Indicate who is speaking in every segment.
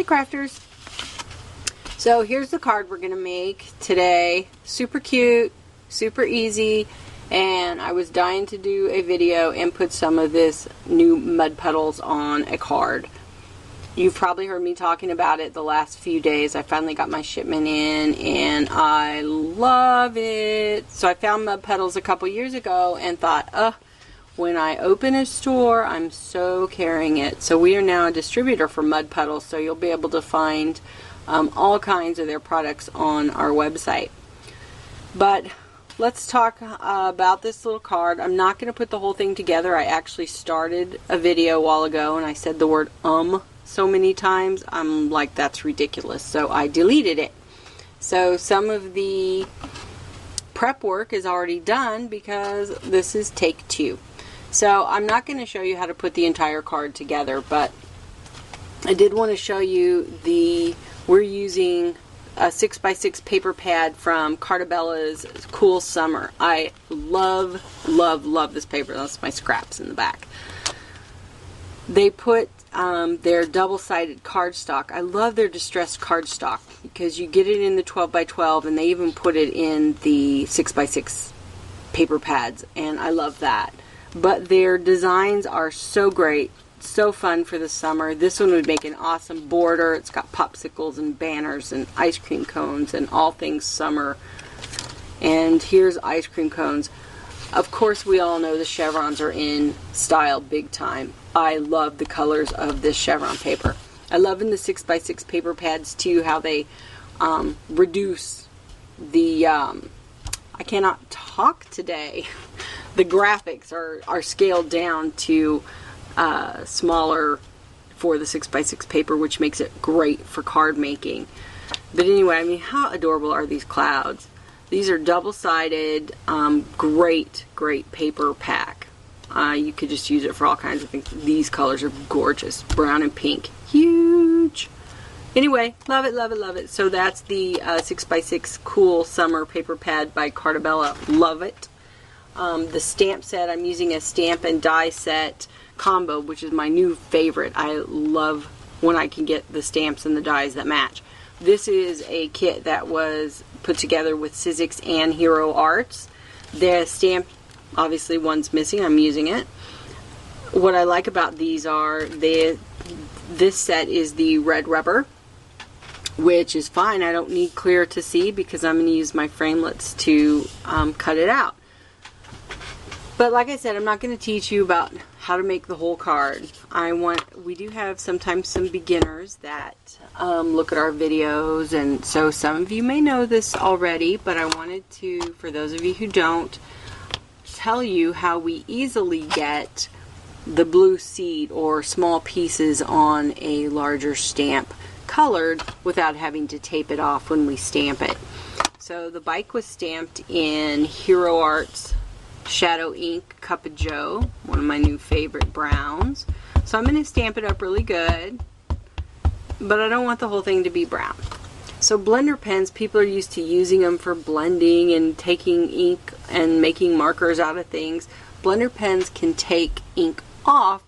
Speaker 1: Hi crafters! So here's the card we're going to make today. Super cute, super easy, and I was dying to do a video and put some of this new Mudd Puddles on a card. You've probably heard me talking about it the last few days. I finally got my shipment in and I love it. So I found Mudd Puddles a couple years ago and thought, when I open a store, I'm so carrying it. So we are now a distributor for Mudd Puddles, so you'll be able to find all kinds of their products on our website. But let's talk about this little card. I'm not going to put the whole thing together. I actually started a video a while ago and I said the word so many times. I'm like, that's ridiculous. So I deleted it. So some of the prep work is already done because this is take 2. So I'm not going to show you how to put the entire card together, but I did want to show you we're using a 6x6 paper pad from Cartabella's Cool Summer. I love, love, love this paper. That's my scraps in the back. They put their double-sided cardstock. I love their distressed cardstock because you get it in the 12x12 and they even put it in the 6x6 paper pads, and I love that. But their designs are so great, so fun for the summer. This one would make an awesome border. It's got popsicles and banners and ice cream cones and all things summer. And here's ice cream cones. Of course, we all know the chevrons are in style big time. I love the colors of this chevron paper. I love in the 6x6 paper pads too how they reduce the, I cannot talk today. The graphics are scaled down to smaller for the 6x6 paper, which makes it great for card making. But anyway, I mean, how adorable are these clouds? These are double-sided, great paper pack. You could just use it for all kinds of things. These colors are gorgeous. Brown and pink. Huge! Anyway, love it, love it, love it. So that's the 6x6 Cool Summer Paper Pad by Cartabella. Love it. The stamp set, I'm using a stamp and die set combo, which is my new favorite. I love when I can get the stamps and the dies that match. This is a kit that was put together with Sizzix and Hero Arts. The stamp, obviously one's missing, I'm using it. What I like about these are, this set is the red rubber, which is fine. I don't need clear to see because I'm going to use my framelits to cut it out. But like I said, I'm not going to teach you about how to make the whole card. We do have sometimes some beginners that look at our videos, and so some of you may know this already, but I wanted to, for those of you who don't, tell you how we easily get the blue seed or small pieces on a larger stamp colored without having to tape it off when we stamp it. So the bike was stamped in Hero Arts Shadow Ink Cup of Joe, one of my new favorite browns. So I'm going to stamp it up really good, but I don't want the whole thing to be brown. So blender pens, people are used to using them for blending and taking ink and making markers out of things. Blender pens can take ink off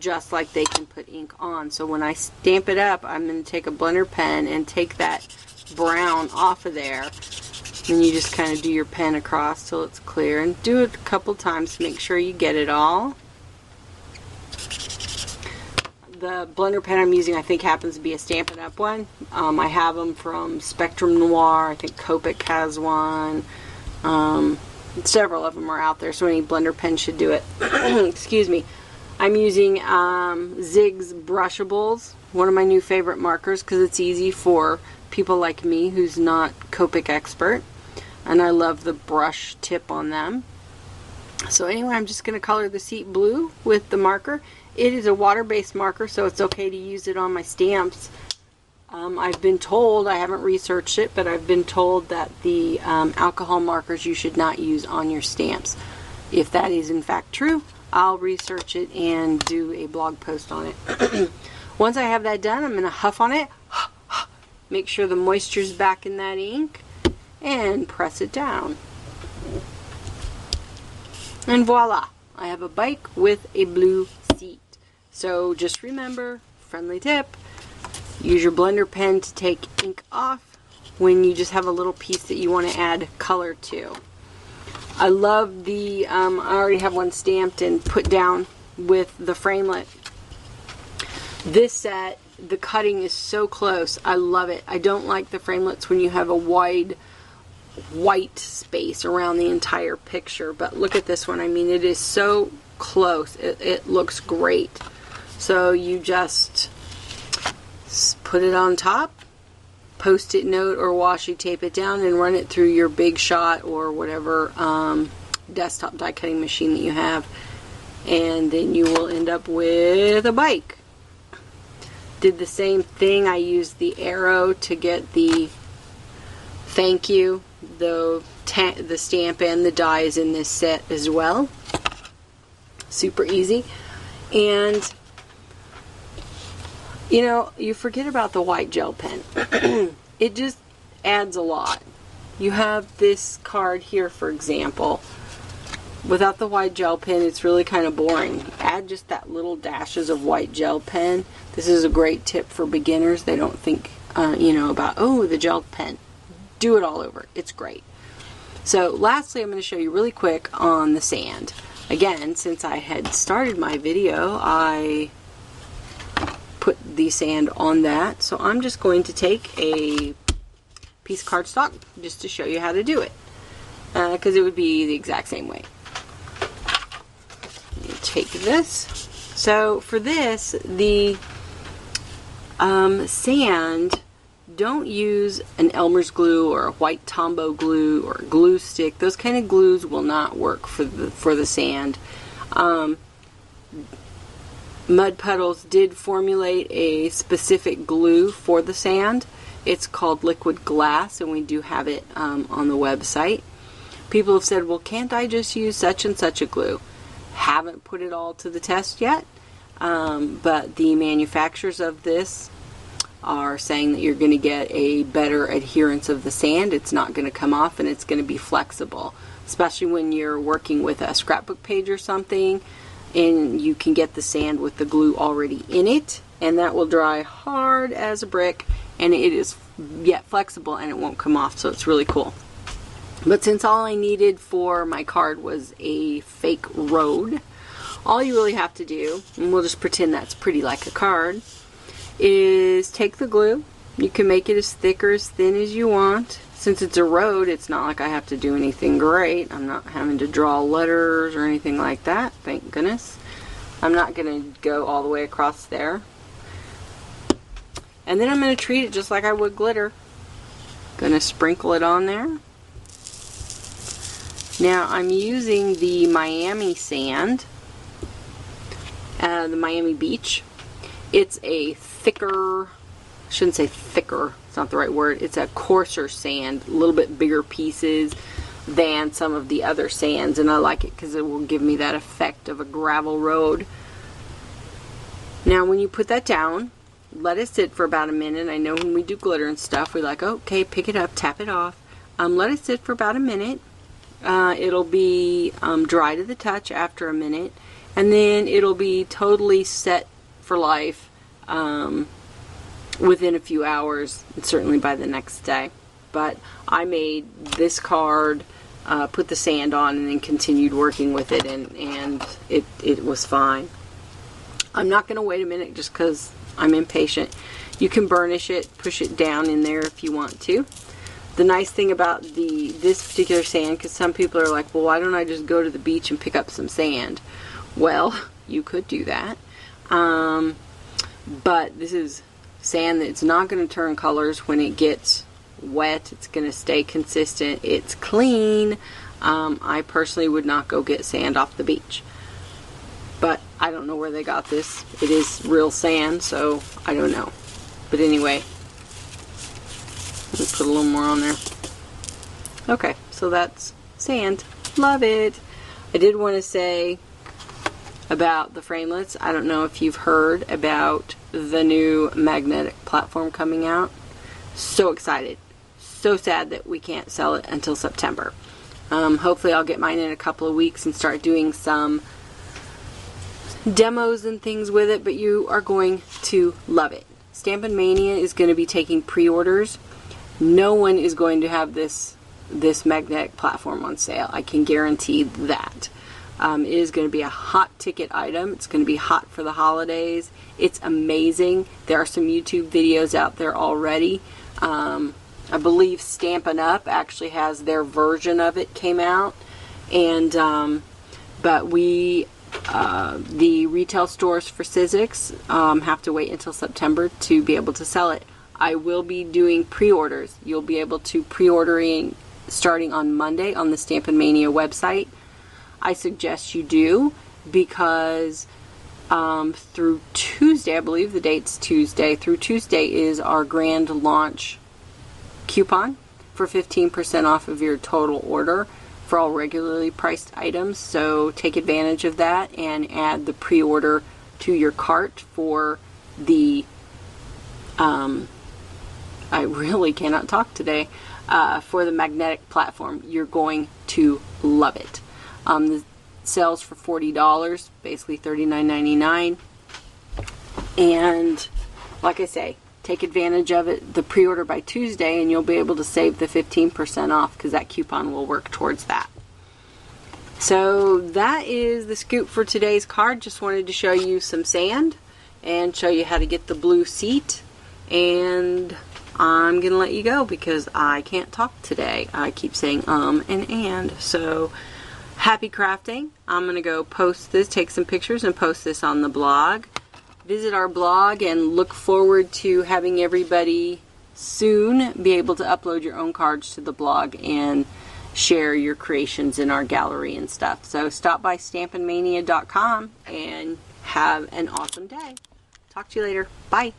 Speaker 1: just like they can put ink on. So when I stamp it up, I'm going to take a blender pen and take that brown off of there. And you just kind of do your pen across till it's clear, and do it a couple times to make sure you get it all. The blender pen I'm using, I think, happens to be a Stampin' Up! One. I have them from Spectrum Noir. I think Copic has one. Several of them are out there, so any blender pen should do it. Excuse me. I'm using Zig's Brushables, one of my new favorite markers, because it's easy for people like me who's not Copic expert. And I love the brush tip on them. So anyway, I'm just going to color the seat blue with the marker. It is a water-based marker, so it's okay to use it on my stamps. I've been told, I haven't researched it, but I've been told that the alcohol markers you should not use on your stamps. If that is in fact true, I'll research it and do a blog post on it. Once I have that done, I'm going to huff on it, make sure the moisture's back in that ink, and press it down. And voila! I have a bike with a blue seat. So just remember, friendly tip, Use your blender pen to take ink off when you just have a little piece that you want to add color to. I love the, I already have one stamped and put down with the framelit. This set, the cutting is so close. I love it. I don't like the framelits when you have a wide white space around the entire picture, but look at this one. I mean, it is so close. It looks great. So you just put it on top, post-it note or washi tape it down, and run it through your Big Shot or whatever desktop die cutting machine that you have, and then you will end up with a bike. Did the same thing. I used the arrow to get the thank you. The stamp and the die is in this set as well. Super easy. And you know, you forget about the white gel pen. It just adds a lot. You have this card here, for example. Without the white gel pen, it's really kind of boring. Add just that little dashes of white gel pen. This is a great tip for beginners. They don't think, you know, about, oh, the gel pen. Do it all over. It's great. So lastly, I'm going to show you really quick on the sand. Again, since I had started my video, I put the sand on that. So I'm just going to take a piece of cardstock just to show you how to do it. Because it would be the exact same way. You take this. So for this, the sand, don't use an Elmer's glue or a white Tombow glue or a glue stick. Those kind of glues will not work for the sand. Mudd Puddles did formulate a specific glue for the sand. It's called liquid glass, and we do have it on the website. People have said, well, can't I just use such and such a glue? Haven't put it all to the test yet, but the manufacturers of this are saying that you're going to get a better adherence of the sand. It's not going to come off, and it's going to be flexible, especially when you're working with a scrapbook page or something, and you can get the sand with the glue already in it, and that will dry hard as a brick, and it is yet flexible, and it won't come off, so it's really cool. But since all I needed for my card was a fake road, all you really have to do, and we'll just pretend that's pretty like a card, is take the glue. You can make it as thick or as thin as you want. Since it's a road, it's not like I have to do anything great. I'm not having to draw letters or anything like that, thank goodness. I'm not going to go all the way across there. And then I'm going to treat it just like I would glitter. Going to sprinkle it on there. Now I'm using the Miami sand, the Miami Beach. It's a thicker, I shouldn't say thicker, it's not the right word, it's a coarser sand, a little bit bigger pieces than some of the other sands, and I like it because it will give me that effect of a gravel road. Now when you put that down, let it sit for about a minute. I know when we do glitter and stuff, we like, okay, pick it up, tap it off. Let it sit for about a minute. It'll be dry to the touch after a minute, and then it'll be totally set for life within a few hours, and certainly by the next day. But I made this card, put the sand on, and then continued working with it, and it was fine. I'm not going to wait a minute just because I'm impatient. You can burnish it, push it down in there if you want to. The nice thing about this particular sand, because some people are like, well, why don't I just go to the beach and pick up some sand? Well, you could do that. But this is sand that's not going to turn colors when it gets wet. It's going to stay consistent. It's clean. I personally would not go get sand off the beach. But I don't know where they got this. It is real sand, so I don't know. But anyway, let me put a little more on there. Okay, so that's sand. Love it. I did want to say about the framelits. I don't know if you've heard about the new magnetic platform coming out. So excited. So sad that we can't sell it until September. Hopefully I'll get mine in a couple of weeks and start doing some demos and things with it, but you are going to love it. Stampin' Mania is going to be taking pre-orders. No one is going to have this magnetic platform on sale. I can guarantee that. It is going to be a hot ticket item. It's going to be hot for the holidays. It's amazing. There are some YouTube videos out there already. I believe Stampin' Up! Actually has their version of it came out. And but we, the retail stores for Sizzix have to wait until September to be able to sell it. I will be doing pre-orders. You'll be able to pre-ordering starting on Monday on the Stampin' Mania website. I suggest you do, because through Tuesday, I believe the date's Tuesday, through Tuesday is our grand launch coupon for 15% off of your total order for all regularly priced items. So take advantage of that and add the pre-order to your cart for the I really cannot talk today, for the magnetic platform. You're going to love it. The sells for $40, basically $39.99. And like I say, take advantage of it, the pre-order by Tuesday, and you'll be able to save the 15% off, because that coupon will work towards that. So that is the scoop for today's card. Just wanted to show you some sand and show you how to get the blue seat. And I'm going to let you go because I can't talk today. I keep saying and. So happy crafting. I'm going to go post this, take some pictures and post this on the blog. Visit our blog and look forward to having everybody soon be able to upload your own cards to the blog and share your creations in our gallery and stuff. So stop by stampinmania.com and have an awesome day. Talk to you later. Bye.